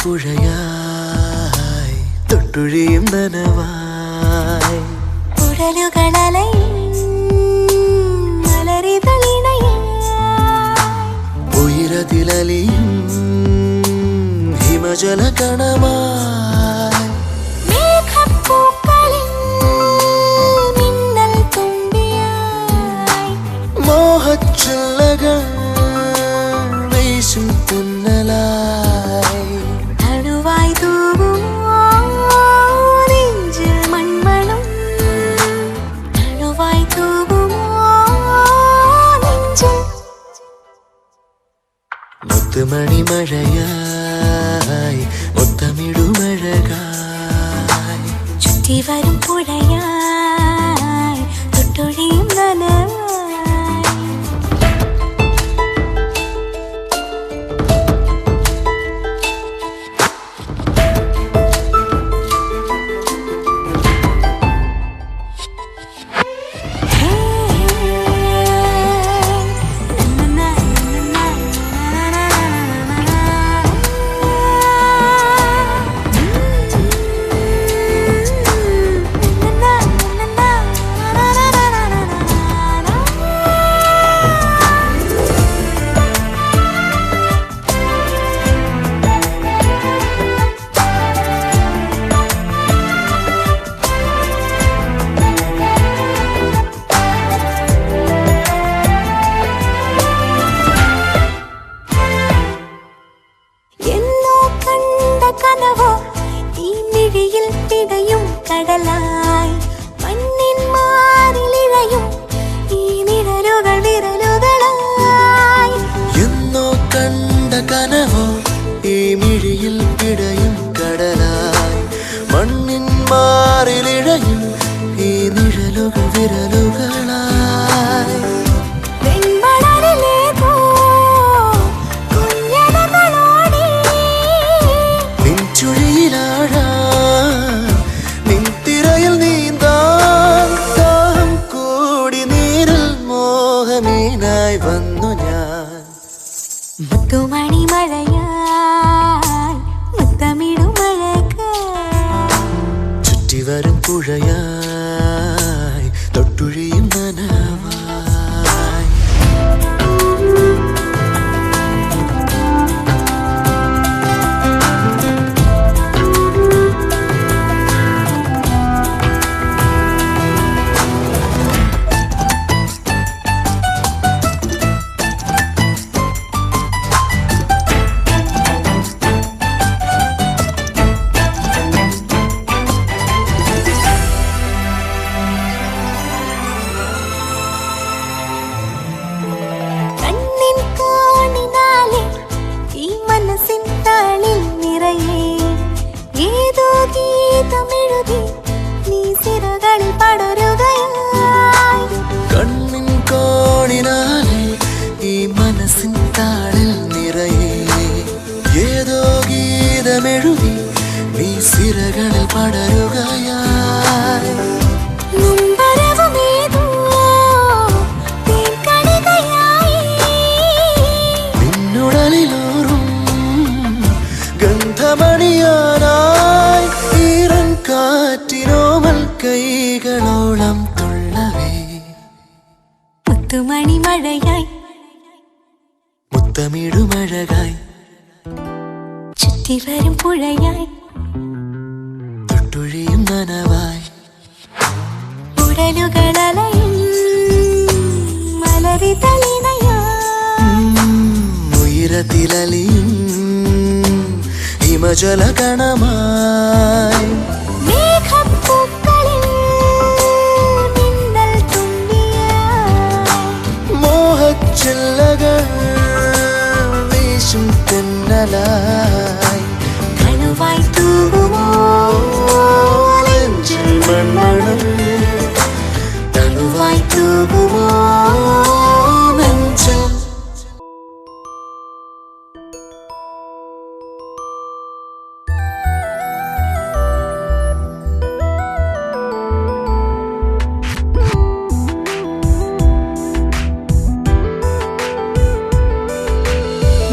പുഴയായി തൊട്ടുഴിയും നനവായി ഉയരത്തിലലിയും ഹിമജല കണമായി മോഹച്ചില്ലകൾ വീശും തുന്നലായി തണുവായി തൂകുമോ നെഞ്ചിൽ മൺമണം തണുവായി തൂകുമോ നെഞ്ചിൽ മുത്തുമണി മഴയായി മുത്തമിടുമഴകായി ചുറ്റി വരും പുഴയായി തൊട്ടൊഴിയും നനവായി കടലായി മണ്ണിൻ മാറിലിഴയും ഈ നിഴലുകൾ വിരലുകളായി എന്നോ കണ്ട കനവോ ഈ മിഴിയിൽ പിടയും കടലായി മണ്ണിൻ മാറിലിഴയും ഈ നിഴലുകൾ വിരലുകളായി നിൻ ചുഴിയിലാഴ വന്നു ഞാൻ മുത്തുമണി മഴയായി മുത്തമിടുമഴകായി ചുറ്റി വരും പുഴയായി തൊട്ടുഴിയും നനവായി കണ്ണിൻ കോണിനാലെ ഈ മനസ്സിൻ താളിൽ നിറയെ ഏതോ ഗീതമെഴുതി നീ സിരകളിൽ പടരുകയായി നിന്നുടലിലൂറും ഗന്ധമണിയാനായി ഈറൻ കാറ്റിനോമൽ കൈകളോളം തുള്ളവേ മുത്തുമണി മഴയായി മുത്തമിടുമഴകായി ചുറ്റി വരും പുഴയായി തൊട്ടുഴിയും നനവായി ഉടലുകളലയും ഉയരത്തിലലിയും ഹിമജല കണമായി മോഹച്ചില്ലകൾ വീശും തെന്നലായി തണുവായി തൂകുമോ നെഞ്ചിൽ മൺമണം തണുവായി തൂകുമോ നെഞ്ചിൽ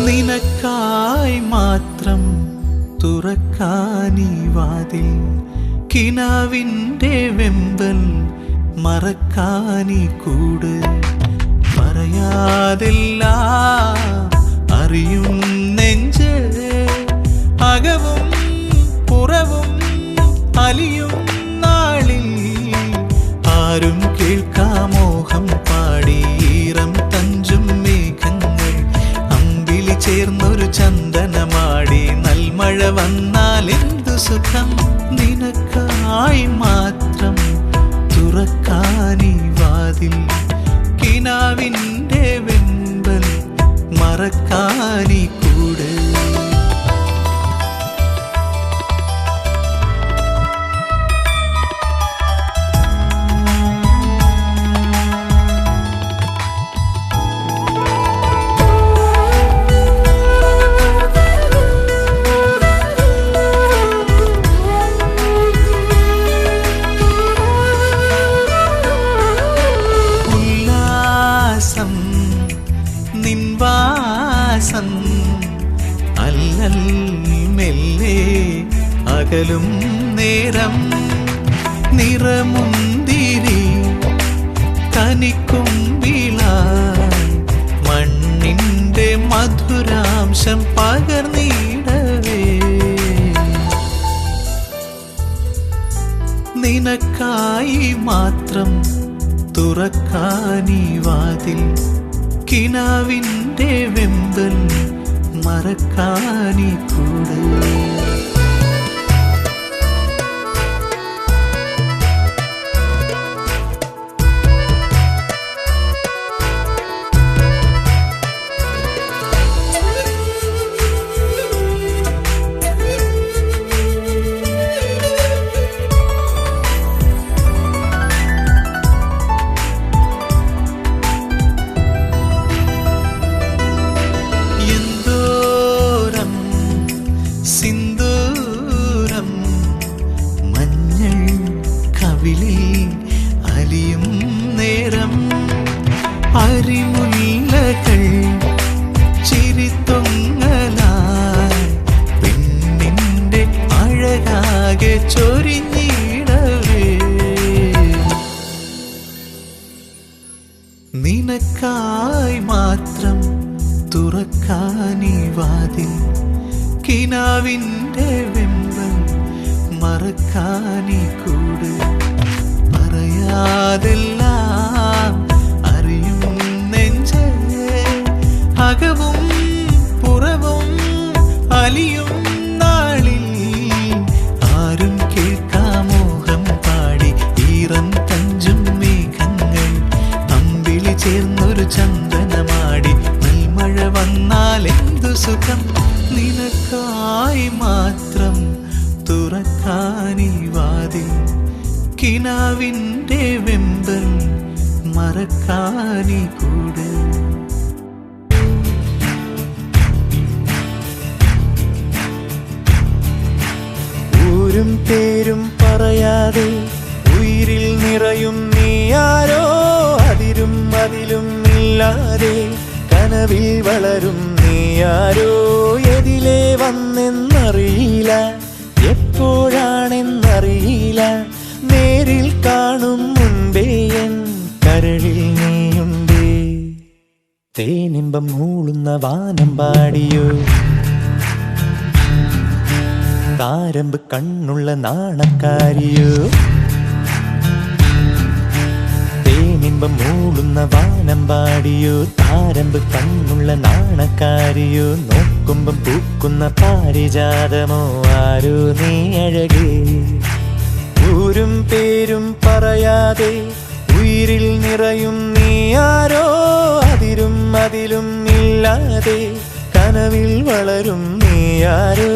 നിനക്കായി മാത്രം തുറക്കാനീ വാതിൽ, കിനാവിൻ്റെ വെമ്പൽ മറക്കാനീ കൂട്. പറയാതെല്ലാം അറിയും നെഞ്ച്, അകവും പുറവും അലിയും നാളിൽ. ആരും കേൾക്കാമോഹം പാടീരം തഞ്ചും മേഘങ്ങൾ, അമ്പിളി ചേർന്നൊരു ചന്ദനമാടി. നൽമഴ വന്നാൽ എന്തു സുഖം, നിനക്കായി മാത്രം തുറക്കാനീ വാതിൽ, കിനാവിൻ്റെ വെമ്പൽ മറക്കാനീ കൂട്. നിൻവാസം അല്ലൽ മെല്ലെ അകലും നേരം, നിറമുന്തിരി കനിക്കുമ്പിളായി മണ്ണിൻ്റെ മധുരാംശം പകർന്നിടവേ. നിനക്കായി മാത്രം തുറക്കാനീ വാതിൽ, കിനാവിൻ്റെ വെമ്പൽ മറക്കാനീ കൂട്. സിന്ദൂരം മഞ്ഞൾ കവിളിൽ അലിയും നേരം, അരിമുല്ലകൾ ചിരിത്തൊങ്ങലായി പെണ്ണിൻ്റെ അഴകാകെ ചൊരിഞ്ഞിടവേ. നിനക്കായി മാത്രം തുറക്കാനീ വാതിൽ, കിനാവിൻ്റെ വെമ്പൽ മറക്കാനീ കൂട്. പറയാതെല്ലാം അറിയും നെഞ്ച്, അകവും പുറവും അലിയും നാളിൽ. ആരും കേൾക്കാമോഹം പാടി ഈറൻ തഞ്ചും മേഘങ്ങൾ, അമ്പിളി ചേർന്നൊരു ചന്ദനമാടി. നൽമഴ വന്നാൽ എന്തു സുഖം, നിനക്കായി മാത്രം തുറക്കാനീ വാതിൽ, കിനാവിൻ്റെ വെമ്പൽ മറക്കാനീ കൂട്. ഊരും പേരും പറയാതെ ഉയിരിൽ നിറയും നീയാരോ, അതിരും അതിലും ഇല്ലാതെ കനവിൽ വളരും നീയാരോ. എതിലേ വന്നെന്നറിയില്ല, എപ്പോഴാണെന്നറിയില്ല, നേരിൽ കാണും മുൻപേ എൻ കരളിൽ നീയുണ്ടേ. തേനിമ്പം മൂളുന്ന വാനം പാടിയോ, താരമ്പ് കണ്ണുള്ള നാണക്കാരിയോ. തേനിമ്പം മൂളുന്ന വാനം പാടിയോ, താരമ്പ് കണ്ണുള്ള നാണക്കാരിയോ. നോക്കുമ്പം പൂക്കുന്ന പാരിജാതമോ ആരോ നീ അഴകേ. ഊരും പേരും പറയാതെ ഉയിരിൽ നിറയും നീയാരോ, അതിരും അതിലും ഇല്ലാതെ കനവിൽ വളരും നീയാരോ.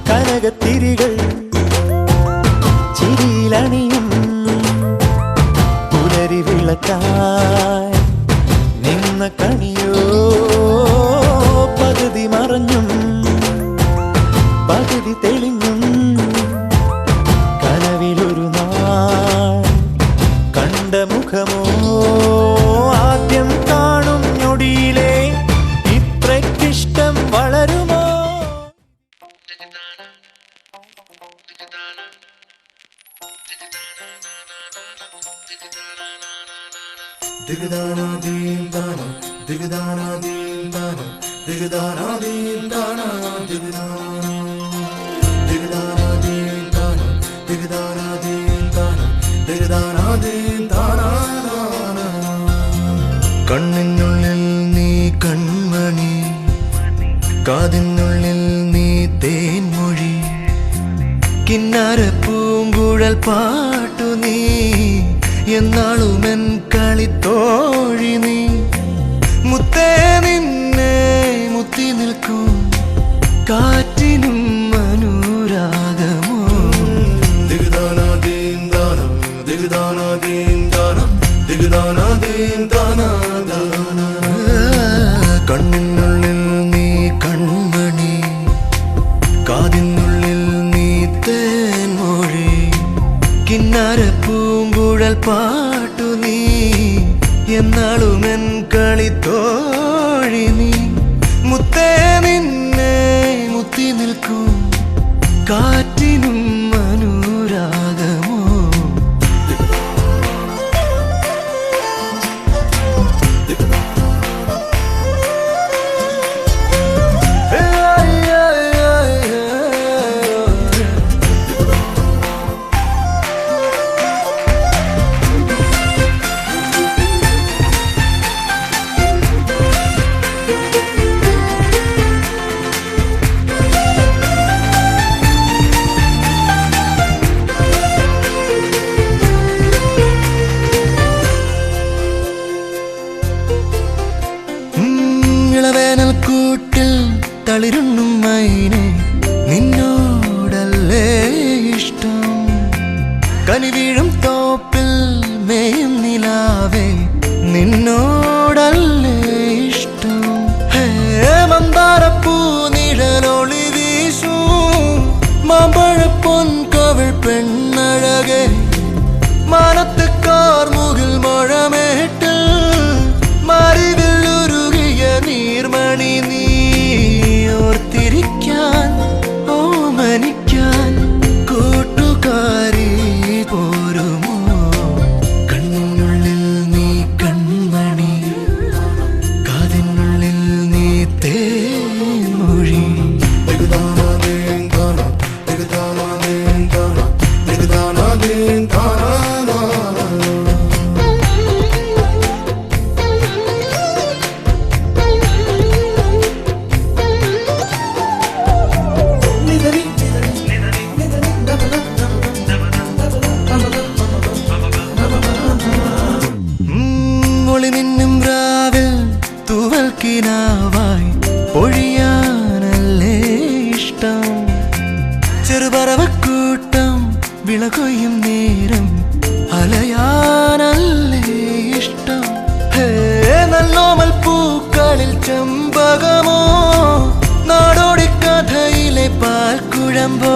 കനകത്തിരികൾ ചിരിയിലണിയും പുലരി വിളക്കായി നിന്ന കണിയോ പകുതി മറഞ്ഞും പകുതി തെളിഞ്ഞും കനവിലൊരു നാൾ കണ്ട മുഖമോ ആദ്യം കാണും ഞൊടിയിലെ ഇത്രയ്ക്കിഷ്ടം വളരുമോ? കണ്ണിനുള്ളിൽ നീ കൺമണി, കാതിനുള്ളിൽ നീ തേൻമൊഴി, കിന്നാര പൂങ്കുഴൽ പാട്ടു നീ, എന്നാളുമെൻ കളിത്തോഴി നീ. മുത്തേ നിന്നെ മുത്തി നിൽക്കും കാറ്റിനും അനുരാഗമോ. കണ്ണിനുള്ളിൽ നീ കൺമണി, കാതിനുള്ളിൽ നീ തേൻമൊഴി, കിന്നാര പൂങ്കുഴൽ പാട്ടു നീ, എന്നാളുമെൻ കളിത്തോഴി നീ. മുത്തേ നിന്നെ മുത്തി നിൽക്കും കാറ്റിനും അനുരാഗമോ. ഇളവേനൽക്കൂട്ടിൽ തളിരുണ്ണും മൈനെ നിന്നോടല്ലേ ഇഷ്ടം, കനിവീഴും തോപ്പിൽ മേയും നിലാവേ നിന്നോടല്ലേ ഇഷ്ടം. മന്ദാരപ്പൂ നിഴലൊളി വീശും മാമ്പഴപ്പൊൻ കവിൾ പെണ്ണഴകെ, മാനത്ത് കാർമുകിൽ മഴമേട്ട് മറിവില്ലുരുകിയ നീർമണി നീ. ഓർത്തിരിക്കാൻ ഓമനിക്കാൻ കൂട്ടുകാരി പോരുമോ. കണ്ണിനുള്ളിൽ നീ കൺമണി, കാതിനുള്ളിൽ നീ തേൻമൊഴി. മിന്നും രാവിൽ തൂവൽക്കിനാവായി പൊഴിയാനല്ലേ ഇഷ്ടം, ചെറുപറവക്കൂട്ടം വിളകൊയ്യും നേരം അലയാനല്ലേ ഇഷ്ടം. നല്ലോമൽ പൂക്കളിൽ ചെമ്പകമോ നാടോടി കഥയിലെ പാൽക്കുഴമ്പോ.